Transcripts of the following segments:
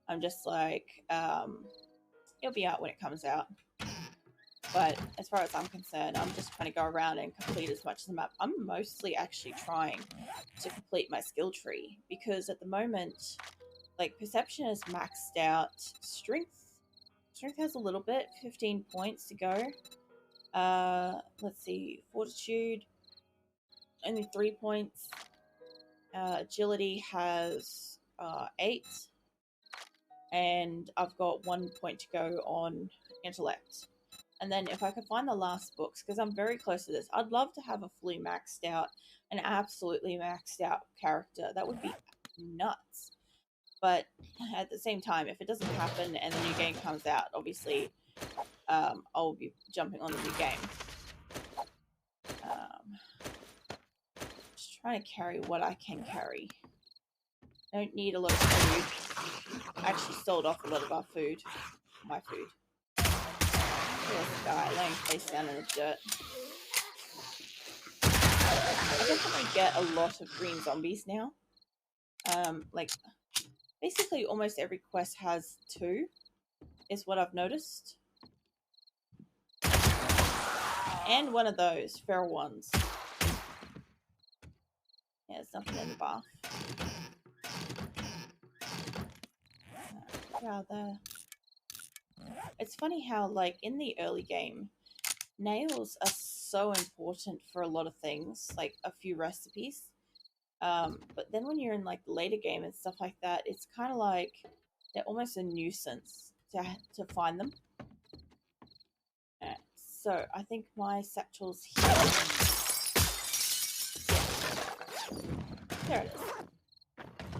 I'm just like, it'll be out when it comes out. But as far as I'm concerned, I'm just trying to go around and complete as much of the map. I'm mostly actually trying to complete my skill tree because at the moment, like, perception is maxed out. Strength has a little bit, 15 points to go. Let's see, fortitude, only 3 points. Agility has 8, and I've got 1 point to go on intellect. And then if I could find the last books, because I'm very close to this, I'd love to have a fully maxed out, an absolutely maxed out character. That would be nuts. But at the same time, if it doesn't happen and the new game comes out, obviously I'll be jumping on the new game. Just trying to carry what I can carry. I don't need a lot of food. I actually sold off a lot of our food. My food. There's a guy laying face down in the dirt. I definitely get a lot of green zombies now. Like, basically almost every quest has 2, is what I've noticed. And one of those, feral ones. Yeah, there's nothing in the bath. Yeah, there. It's funny how, like, in the early game, nails are so important for a lot of things, like a few recipes. But then when you're in, like, the later game and stuff like that, it's kind of like they're almost a nuisance to find them. So I think my satchel's here. There it is.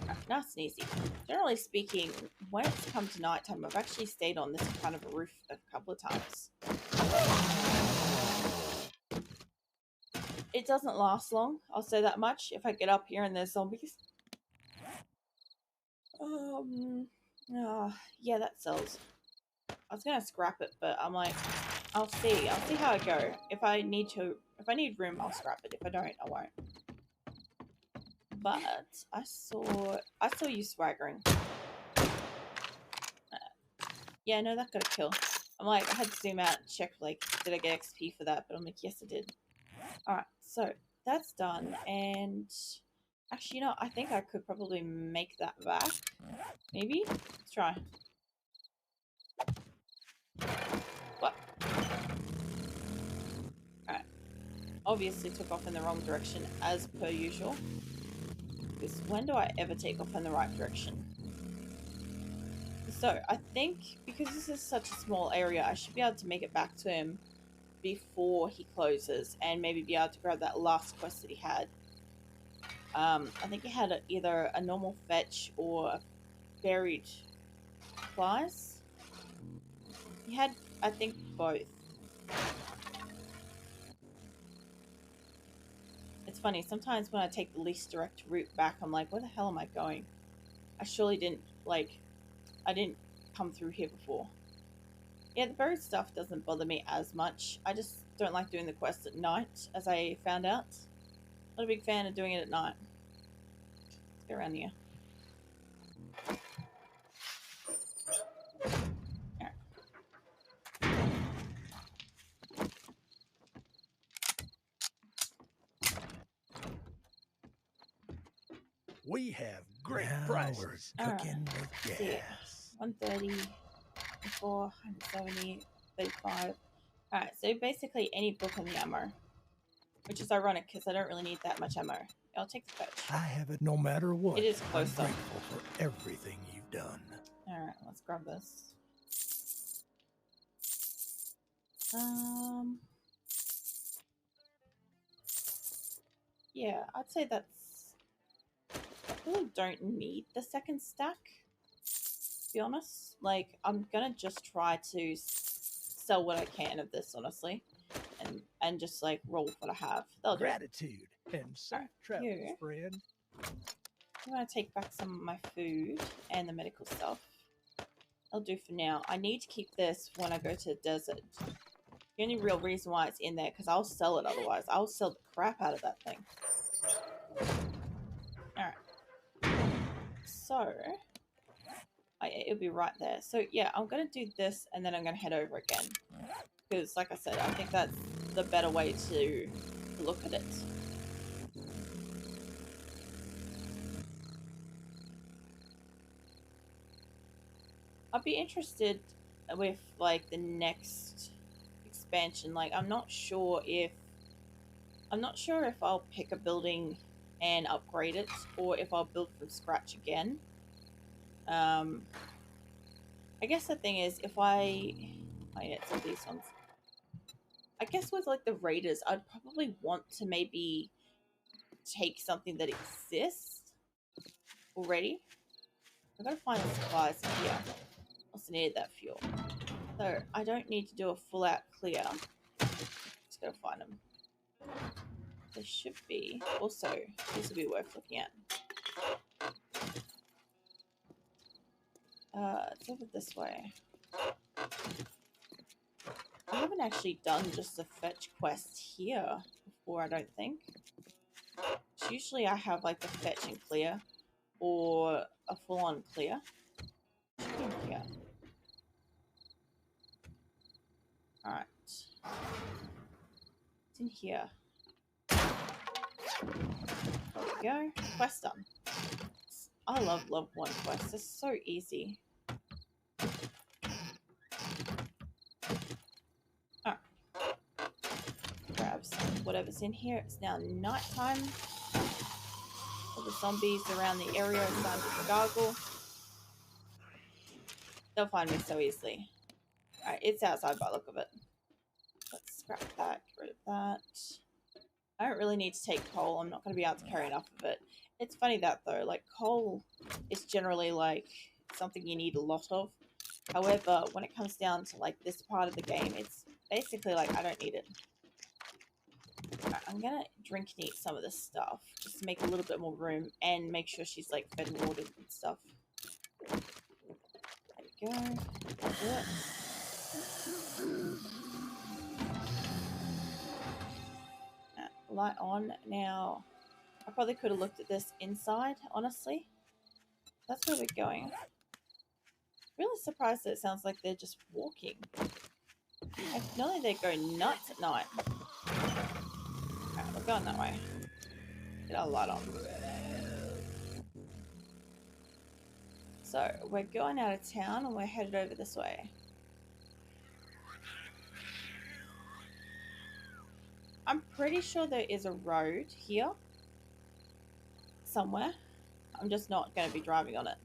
Right, nice and easy. Generally speaking, when it's come to nighttime, I've actually stayed on this kind of a roof a couple of times. It doesn't last long, I'll say that much, if I get up here and there's zombies. Yeah, that sells. I was gonna scrap it, but I'm like, I'll see how I go. If I need room, I'll scrap it. If I don't, I won't. But I saw you swaggering. Yeah, no, that got a kill. I'm like, I had to zoom out and check, like, did I get XP for that? But I'm like, yes, I did. Alright, so that's done. And actually, you know, I think I could probably make that back. Maybe? Let's try. What? Alright. Obviously took off in the wrong direction, as per usual. Because when do I ever take off in the right direction? So, I think, because this is such a small area, I should be able to make it back to him before he closes, and maybe be able to grab that last quest that he had. I think he had either a normal fetch or a buried supplies. He had, I think, both. It's funny, sometimes when I take the least direct route back, I'm like, where the hell am I going? I surely didn't, like, I didn't come through here before. Yeah, the buried stuff doesn't bother me as much. I just don't like doing the quest at night, as I found out. Not a big fan of doing it at night. Let's go around here. We have great prices. Cooking with gas. 130, 4, 170, 35. Alright, so basically any book in the ammo. Which is ironic because I don't really need that much ammo. I'll take the fetch. I have it no matter what. It is close I'm grateful for everything you've done. Alright, let's grab this. Yeah, I'd say that's... I really don't need the second stack, to be honest. Like, I'm gonna just try to sell what I can of this, honestly. And just, like, roll with what I have. That'll do. Gratitude and safe travels, friend. I'm gonna take back some of my food and the medical stuff. I'll do for now. I need to keep this when I go to the desert. The only real reason why it's in there, because I'll sell it otherwise. I'll sell the crap out of that thing. Alright. So, I it'll be right there. So yeah, I'm gonna do this and then I'm gonna head over again. Because like I said, I think that's the better way to look at it. I'd be interested with like the next expansion. Like I'm not sure if I'll pick a building and upgrade it or if I'll build from scratch again. I guess the thing is if I get some of these ones. I guess with like the raiders, I'd probably want to maybe take something that exists already. I've got to find the supplies here. Also needed that fuel. So I don't need to do a full out clear. Just gotta find them. There should be. Also, this would be worth looking at. It's over this way. I haven't actually done just a fetch quest here before, I don't think. Usually I have like the fetch and clear or a full-on clear. Should be in here. Alright. It's in here. There we go. Quest done. I love level 1 quests. It's so easy. Alright. Grab some whatever's in here. It's now nighttime. All the zombies around the area are starting to gargle. They'll find me so easily. Alright, it's outside by the look of it. Let's scrap that, get rid of that. I don't really need to take coal. I'm not going to be able to carry enough of it. It's funny that though, like coal is generally like something you need a lot of. However, when it comes down to like this part of the game, it's basically like I don't need it. Right, I'm going to drink and eat some of this stuff just to make a little bit more room and make sure she's like fed and watered and stuff. There we go. Light on. Now, I probably could have looked at this inside, honestly. That's where we're going. Really surprised that it sounds like they're just walking. Like, normally they go nuts at night. Alright, we're going that way. Get our light on. So, we're going out of town and we're headed over this way. I'm pretty sure there is a road here. Somewhere. I'm just not going to be driving on it.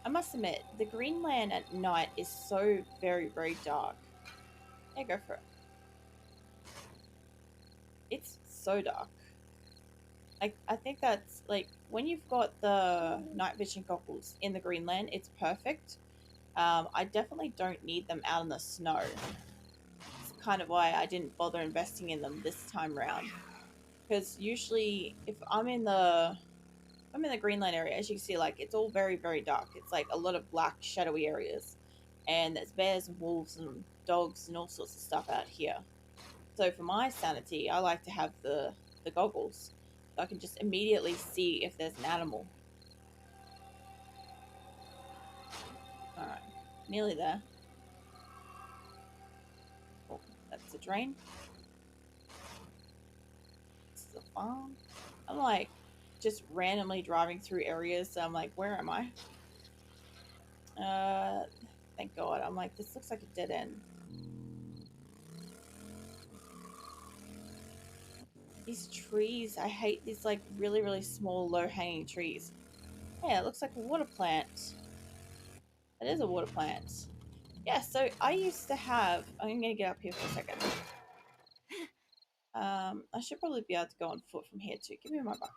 I must admit, the Greenland at night is so very, very dark. Yeah, go for it. It's so dark. I think that's, like, when you've got the night vision goggles in the Greenland, it's perfect. I definitely don't need them out in the snow. It's kind of why I didn't bother investing in them this time round. Because usually, if I'm in the Greenland area, as you can see, like, it's all very, very dark. It's like a lot of black, shadowy areas. And there's bears and wolves and dogs and all sorts of stuff out here. So for my sanity, I like to have the goggles. So I can just immediately see if there's an animal. Alright, nearly there. Oh, that's a drain. This is a farm. I'm like just randomly driving through areas, so I'm like, where am I? Thank God. I'm like, this looks like a dead end. These trees, I hate these like really, really small, low-hanging trees. Yeah, it looks like a water plant. It is a water plant. Yeah, so I used to have... I'm going to get up here for a second. I should probably be able to go on foot from here too. Give me my buck.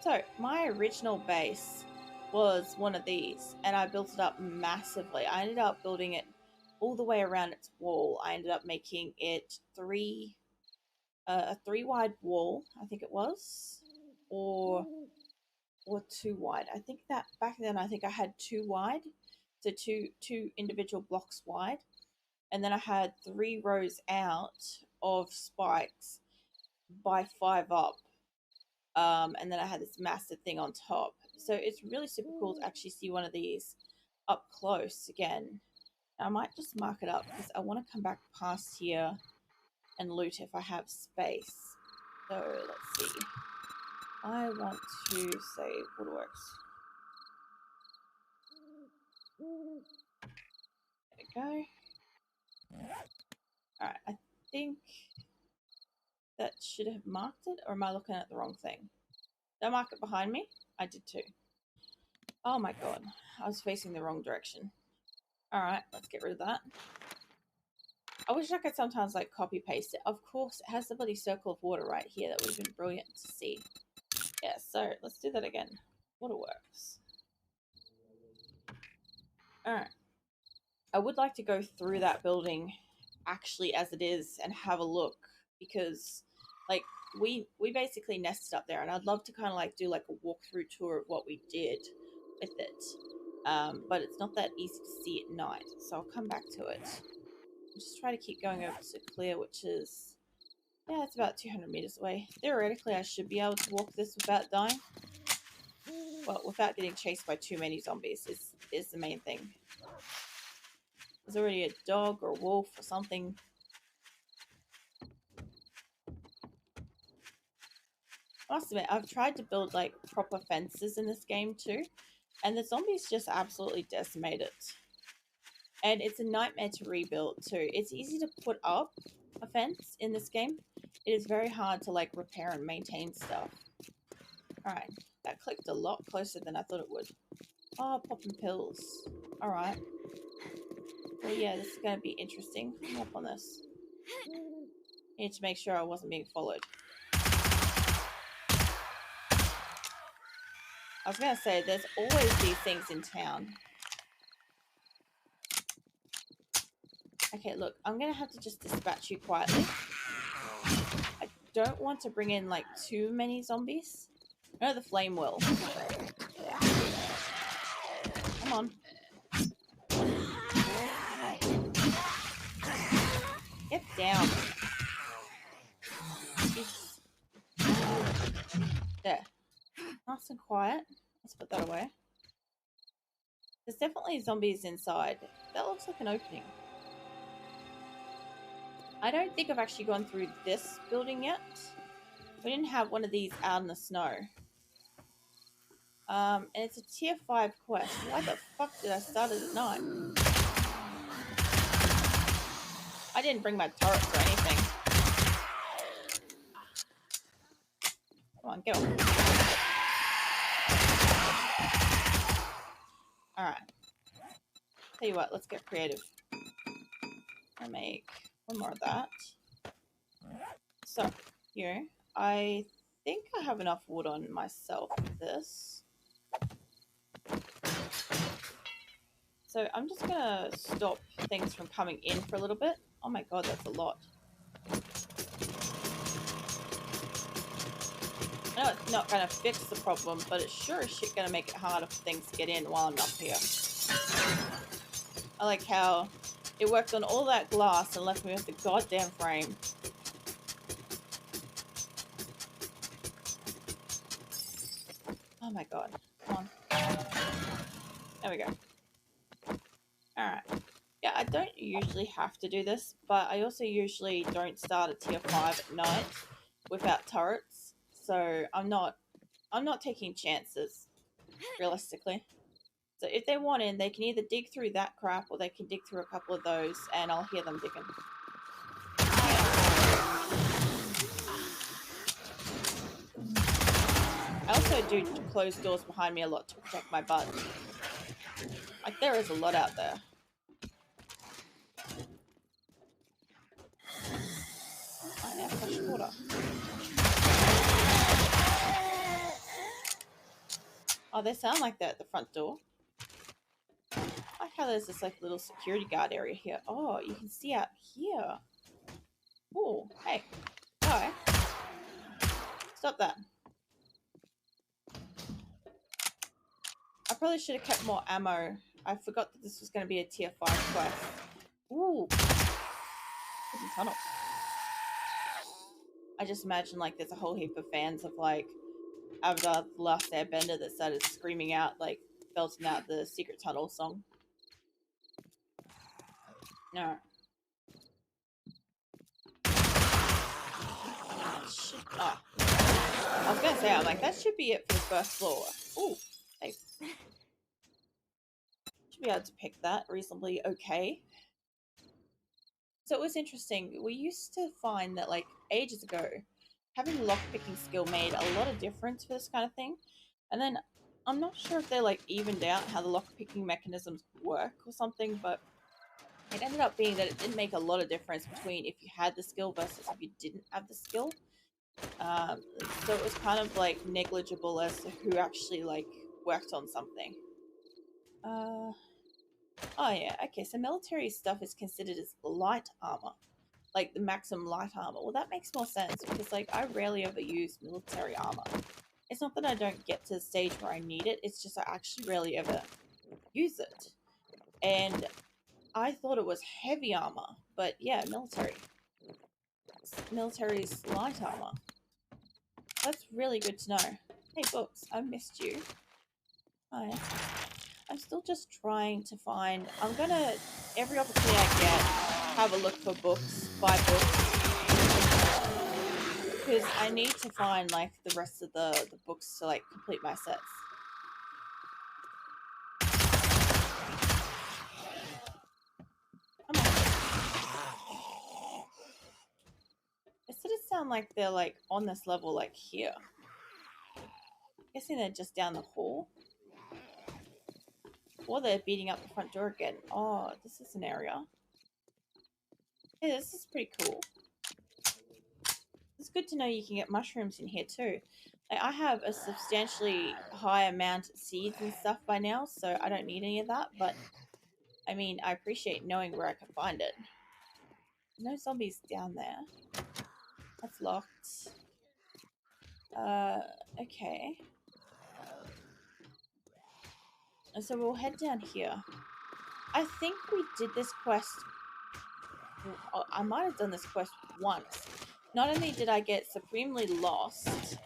So, my original base was one of these, and I built it up massively. I ended up building it all the way around its wall. I ended up making it a 3-wide wall, I think it was, or 2 wide. I think that back then I think I had 2 wide, so two individual blocks wide, and then I had 3 rows out of spikes, by 5 up. And then I had this massive thing on top. So it's really super cool to actually see one of these up close again. I might just mark it up because I want to come back past here and loot if I have space. So let's see. I want to save Woodworks. There we go. Alright, I think that should have marked it, or am I looking at the wrong thing? Did I mark it behind me? I did too. Oh my god, I was facing the wrong direction. Alright, let's get rid of that. I wish I could sometimes like copy paste it. Of course, it has the bloody circle of water right here. That would have been brilliant to see. Yeah, so let's do that again. Waterworks. Alright. I would like to go through that building actually as it is and have a look, because like we basically nested up there, and I'd love to kind of like do like a walkthrough tour of what we did with it. But it's not that easy to see at night, so I'll come back to it. Just try to keep going over to clear, which is, yeah, it's about 200 meters away. Theoretically, I should be able to walk this without dying. Well, without getting chased by too many zombies is the main thing. There's already a dog or a wolf or something. I must admit, I've tried to build like proper fences in this game too, and the zombies just absolutely decimate it. And it's a nightmare to rebuild too. It's easy to put up a fence in this game. It is very hard to like repair and maintain stuff. Alright, that clicked a lot closer than I thought it would. Oh, popping pills. Alright. Well, yeah, this is going to be interesting. I'm up on this. Need to make sure I wasn't being followed. I was going to say, there's always these things in town. Okay, look, I'm going to have to just dispatch you quietly. I don't want to bring in, like, too many zombies. I know the flame will. Come on. Get down. Jeez. There. Nice and quiet. Let's put that away. There's definitely zombies inside. That looks like an opening. I don't think I've actually gone through this building yet. We didn't have one of these out in the snow. And it's a tier 5 quest. Why the fuck did I start it at night? I didn't bring my turrets or anything. Come on, get on. Alright. Tell you what, let's get creative. I'll make one more of that. So, here. I think I have enough wood on myself for this. So I'm just going to stop things from coming in for a little bit. Oh my god, that's a lot. I know it's not going to fix the problem, but it's sure as shit going to make it harder for things to get in while I'm up here. I like how it worked on all that glass and left me with the goddamn frame. Oh my god. Come on. There we go. Alright. Yeah, I don't usually have to do this, but I also usually don't start a tier 5 at night without turrets. So I'm not taking chances, realistically. So if they want in, they can either dig through that crap or they can dig through a couple of those and I'll hear them digging. I also do close doors behind me a lot to protect my butt. Like, there is a lot out there. I have fresh water. Oh, they sound like that at the front door. I like how there's this like little security guard area here. Oh, you can see out here. Oh, hey. Alright. Stop that. I probably should have kept more ammo. I forgot that this was going to be a tier 5 quest. Ooh. Hidden tunnel. I just imagine like there's a whole heap of fans of like Avatar: The Last Airbender that started screaming out, like belting out the Secret Tunnel song. No. Oh. I was gonna say, I'm like, that should be it for the first floor. Ooh, hey. Should be able to pick that reasonably okay. So it was interesting. We used to find that, like, ages ago, having a lockpicking skill made a lot of difference for this kind of thing. And then I'm not sure if they like evened out how the lockpicking mechanisms work or something, but it ended up being that it didn't make a lot of difference between if you had the skill versus if you didn't have the skill. So it was kind of like negligible as to who actually like worked on something. Oh yeah, okay, so military stuff is considered as light armor, like the maximum light armor. Well, that makes more sense because like I rarely ever use military armor. It's not that I don't get to the stage where I need it, it's just I actually rarely ever use it. And I thought it was heavy armor, but yeah, military. Military's light armor. That's really good to know. Hey, books, I missed you. Hi. I'm still just trying to find. I'm gonna, every opportunity I get, have a look for books, buy books. Because I need to find, like, the rest of the books to, like, complete my sets. Come on. It sort of sound like they're, like, on this level, like, here. I'm guessing they're just down the hall. Or they're beating up the front door again. Oh, this is an area. Hey, this is pretty cool. It's good to know you can get mushrooms in here too. Like, I have a substantially high amount of seeds and stuff by now, so I don't need any of that, but I mean, I appreciate knowing where I can find it. No zombies down there. That's locked. Okay. And so we'll head down here. I think we did this quest. I might have done this quest once. Not only did I get supremely lost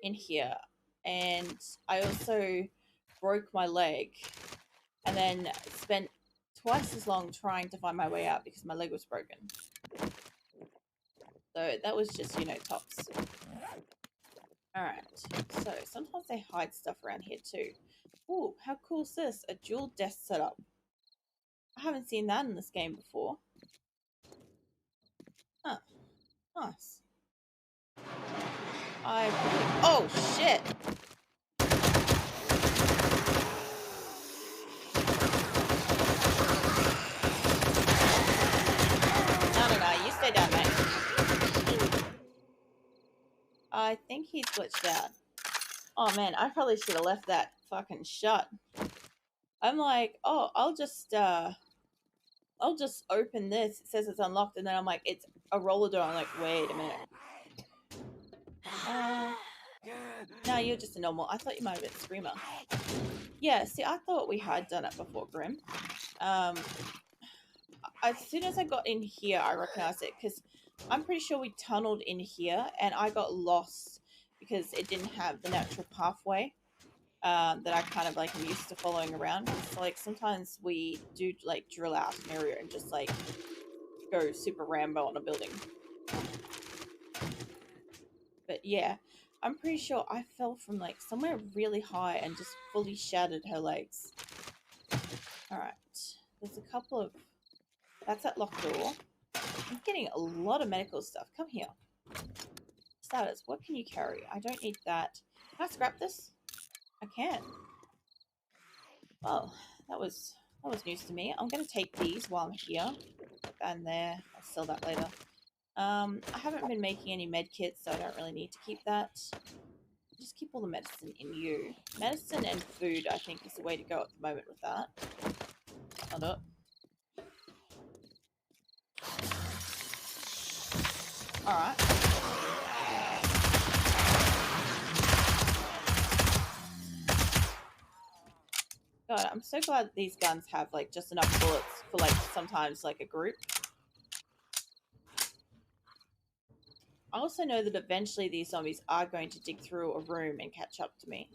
in here, and I also broke my leg and then spent twice as long trying to find my way out because my leg was broken. So that was just, you know, tops. Alright, so sometimes they hide stuff around here too. Ooh, how cool is this? A dual desk setup. I haven't seen that in this game before. Huh, nice. Oh, shit! No, you stay down, mate. I think he's glitched out. Oh man, I probably should have left that fucking shut. I'm like, oh, I'll just open this. It says it's unlocked, and then I'm like, it's a roller door. I'm like, wait a minute. No, you're just a normal. I thought you might have been a screamer. Yeah, see, I thought we had done it before, Grim. As soon as I got in here, I recognized it because I'm pretty sure we tunneled in here, and I got lost because it didn't have the natural pathway that I kind of like am used to following around. So like sometimes we do like drill out an area and just like go super Rambo on a building. But yeah, I'm pretty sure I fell from like somewhere really high and just fully shattered her legs. Alright, there's a couple of... That's that locked door. I'm getting a lot of medical stuff. Come here. Status, what can you carry? I don't need that. Can I scrap this? I can. Well, that was news to me. I'm going to take these while I'm here. Put that in there. I'll sell that later. I haven't been making any med kits, so I don't really need to keep that. Just keep all the medicine in you. Medicine and food, I think, is the way to go at the moment with that. Hold up. Alright. God, I'm so glad that these guns have, like, just enough bullets for, like, sometimes, like, a group. I also know that eventually these zombies are going to dig through a room and catch up to me.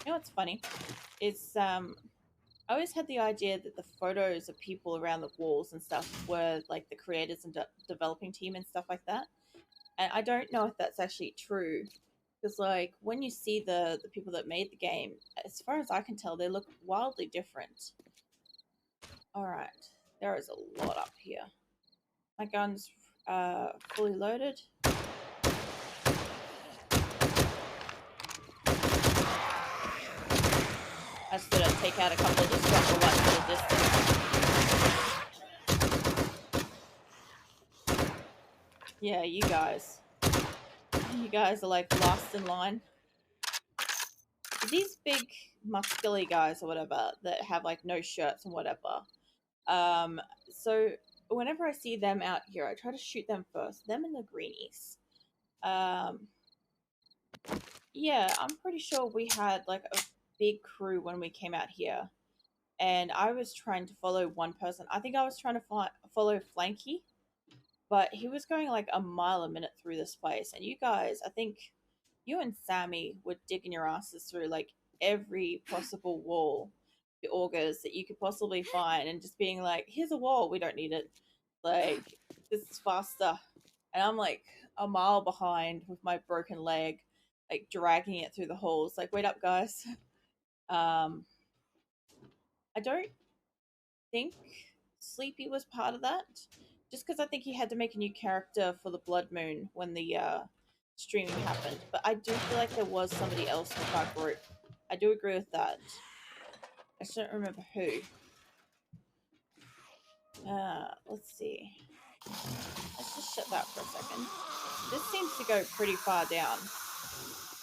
You know what's funny? Is I always had the idea that the photos of people around the walls and stuff were like the creators and developing team and stuff like that. And I don't know if that's actually true. Because like when you see the people that made the game, as far as I can tell, they look wildly different. Alright. There is a lot up here. My gun's fully loaded. I just gotta take out a couple of the stronger ones at a distance. Yeah, you guys. You guys are like last in line. These big muscular guys or whatever that have like no shirts and whatever. So whenever I see them out here, I try to shoot them first. Them and the greenies. Yeah, I'm pretty sure we had like a big crew when we came out here, and I was trying to follow one person. I think I was trying to follow Flanky, but he was going like a mile a minute through this place. And you guys, I think you and Sammy were digging your asses through like every possible wall, the augers that you could possibly find, and just being like, "Here's a wall, we don't need it. Like this is faster." And I'm like a mile behind with my broken leg, like dragging it through the halls. Like, wait up, guys. Um, I don't think Sleepy was part of that, just because I think he had to make a new character for the Blood Moon when the streaming happened. But I do feel like there was somebody else with our group. I do agree with that. I just don't remember who. Let's see. Let's just shut that for a second. This seems to go pretty far down.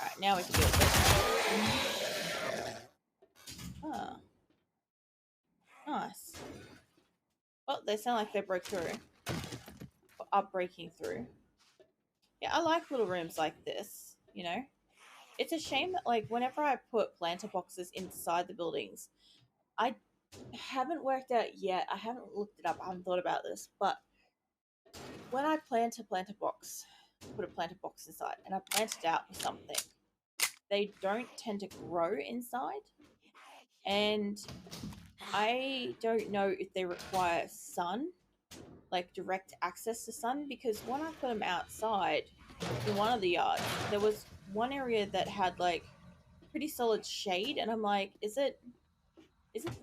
Alright, now we can do it this. Ah, nice. Well, they sound like they broke through. Or are breaking through. Yeah, I like little rooms like this, you know? It's a shame that, like, whenever I put planter boxes inside the buildings, I haven't worked out yet. I haven't looked it up. I haven't thought about this. But when I plant a planter box, put a planter box inside, and I plant it out with something, they don't tend to grow inside. And I don't know if they require sun, like direct access to sun, because when I put them outside in one of the yards, there was one area that had like pretty solid shade, and I'm like, is it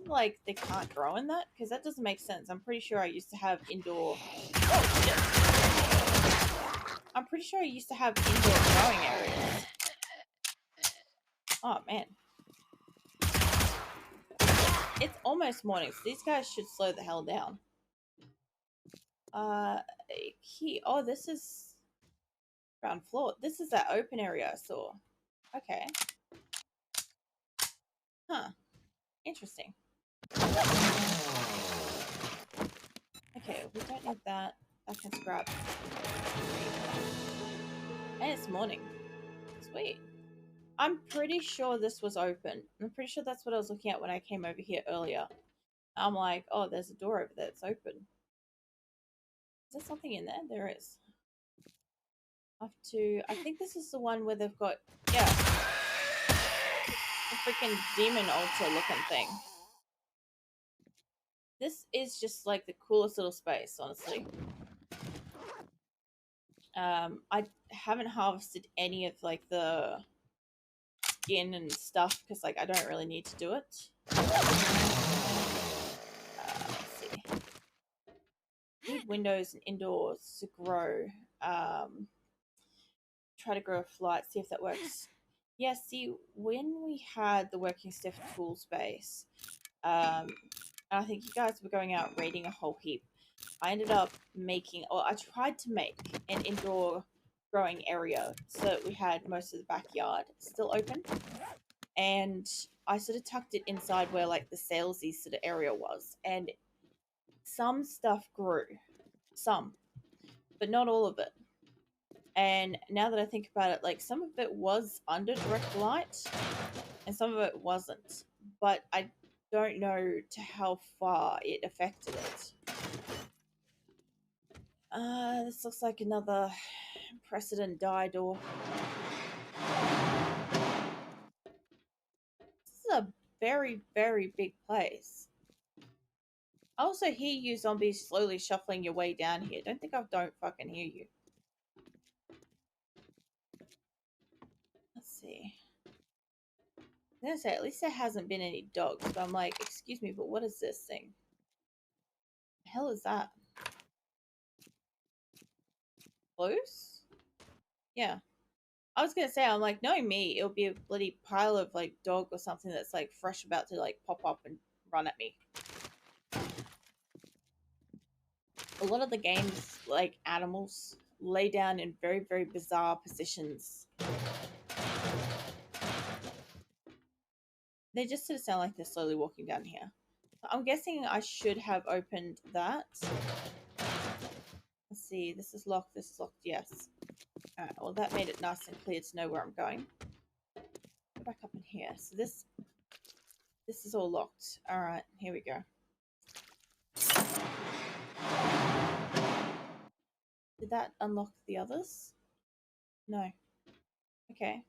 like they can't grow in that? Because that doesn't make sense. I'm pretty sure I used to have indoor. Oh shit! I'm pretty sure I used to have indoor growing areas. Oh man, it's almost morning, so these guys should slow the hell down. Oh, this is ground floor. This is that open area I saw. Okay. Huh. Interesting. Okay, we don't need that. That can scrap. And it's morning. Sweet. I'm pretty sure this was open. I'm pretty sure that's what I was looking at when I came over here earlier. I'm like, oh, there's a door over there. It's open. Is there something in there? There is. I think this is the one where they've got, yeah, a freaking demon altar looking thing. This is just like the coolest little space, honestly. I haven't harvested any of like the skin and stuff because like I don't really need to do it. Let's see. Need windows and indoors to grow. Try to grow a flight, see if that works. Yeah, see, when we had the working stiff tool space, and I think you guys were going out raiding a whole heap, I ended up making, or I tried to make an indoor growing area so that we had most of the backyard still open. And I sort of tucked it inside where like the salesy sort of area was. And some stuff grew. Some. But not all of it. And now that I think about it, like some of it was under direct light and some of it wasn't. But I don't know to how far it affected it. This looks like another precedent die door. This is a very, very big place. I also hear you zombies slowly shuffling your way down here. Don't think I don't fucking hear you. Let's see. I'm gonna say, at least there hasn't been any dogs, but I'm like, excuse me, but what is this thing? The hell is that? Close? Yeah. I was gonna say, I'm like, knowing me, it'll be a bloody pile of like dog or something that's like fresh about to like pop up and run at me. A lot of the games, like animals, lay down in very, very bizarre positions. They just sort of sound like they're slowly walking down here. I'm guessing I should have opened that. Let's see, this is locked, yes. Alright, well that made it nice and clear to know where I'm going. Go back up in here. So this is all locked. Alright, here we go. Did that unlock the others? No. Okay.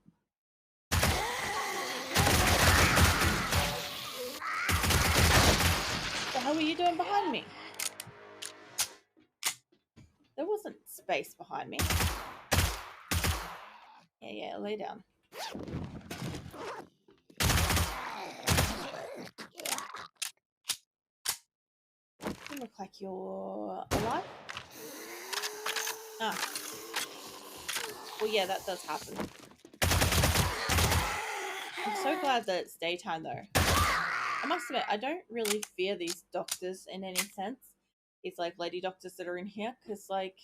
What the hell were you doing behind me? There wasn't space behind me. Yeah, lay down. You look like you're alive. Ah. Well, yeah, that does happen. I'm so glad that it's daytime, though. I must admit, I don't really fear these doctors in any sense. These, like, lady doctors that are in here, because, like,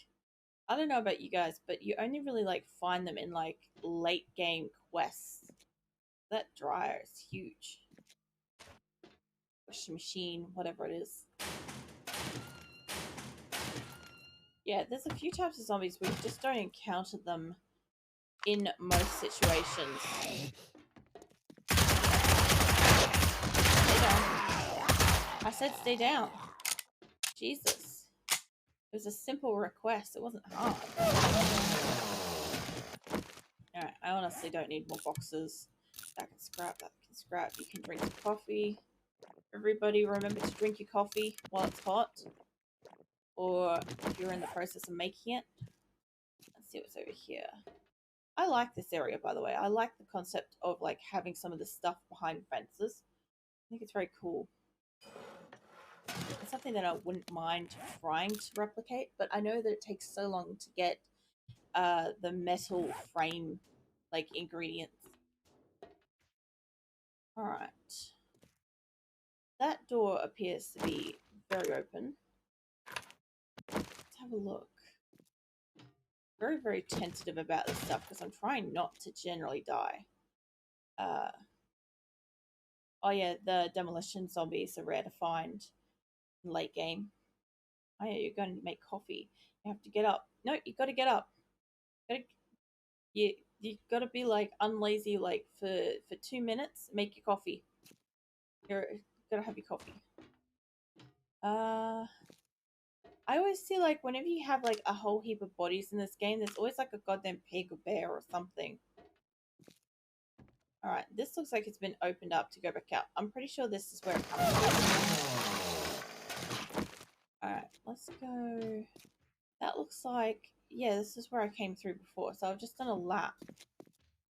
I don't know about you guys, but you only really, like, find them in, like, late game quests. That dryer is huge. Washing machine, whatever it is. Yeah, there's a few types of zombies where you just don't encounter them in most situations. Stay down. I said stay down. Jesus. It was a simple request. It wasn't hard. Alright, I honestly don't need more boxes. That can scrap, that can scrap. You can drink some coffee. Everybody remember to drink your coffee while it's hot. Or if you're in the process of making it. Let's see what's over here. I like this area, by the way. I like the concept of like having some of the stuff behind fences. I think it's very cool. It's something that I wouldn't mind trying to replicate, but I know that it takes so long to get the metal frame like ingredients. Alright. That door appears to be very open. Let's have a look. Very, very tentative about this stuff because I'm trying not to generally die. Oh yeah, the demolition zombies are rare to find in late game. Oh yeah, you're going to make coffee. You have to get up. No, you got to get up. You got to be like unlazy like for 2 minutes. Make your coffee. You're gotta have your coffee. I always see like whenever you have like a whole heap of bodies in this game, there's always like a goddamn pig or bear or something. Alright, this looks like it's been opened up to go back out. I'm pretty sure this is where it comes from. Alright, let's go. That looks like, yeah, this is where I came through before. So I've just done a lap.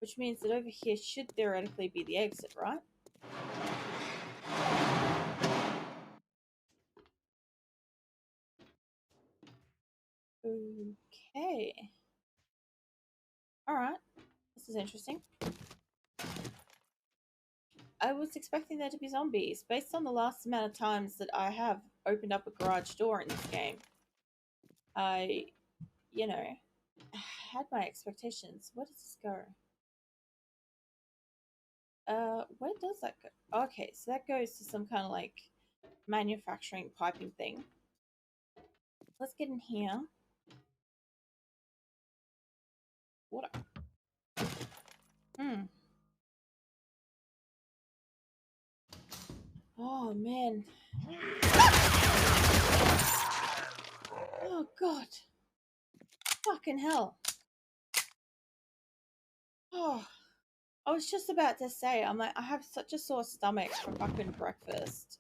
Which means that over here should theoretically be the exit, right? Okay. Alright. This is interesting. I was expecting there to be zombies. Based on the last amount of times that I have opened up a garage door in this game, I, you know, had my expectations. Where does this go? Where does that go? Okay, so that goes to some kind of like manufacturing piping thing. Let's get in here. Water. Oh man. Oh god. Fucking hell. Oh, I was just about to say, I'm like, I have such a sore stomach from fucking breakfast.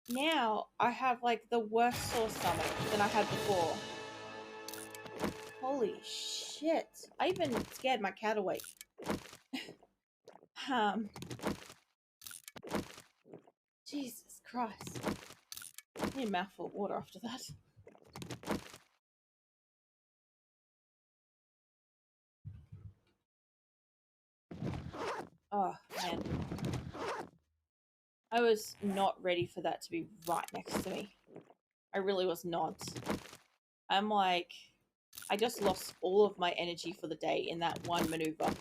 Now I have like the worst sore stomach than I had before. Holy shit. I even scared my cat awake. Jesus Christ. I need a mouthful of water after that. Oh, man. I was not ready for that to be right next to me. I really was not. I'm like, I just lost all of my energy for the day in that one maneuver.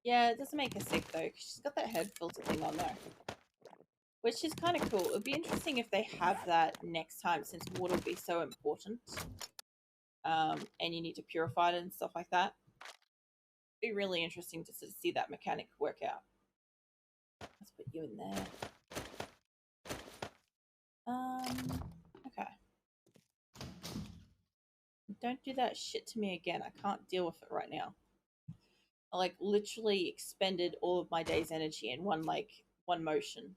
Yeah, it doesn't make her sick though, because she's got that head filter thing on there. Which is kind of cool. It would be interesting if they have that next time, since water will be so important. And you need to purify it and stuff like that. It'd be really interesting to sort of see that mechanic work out. Let's put you in there. Okay. Don't do that shit to me again. I can't deal with it right now. I like literally expended all of my day's energy in one motion.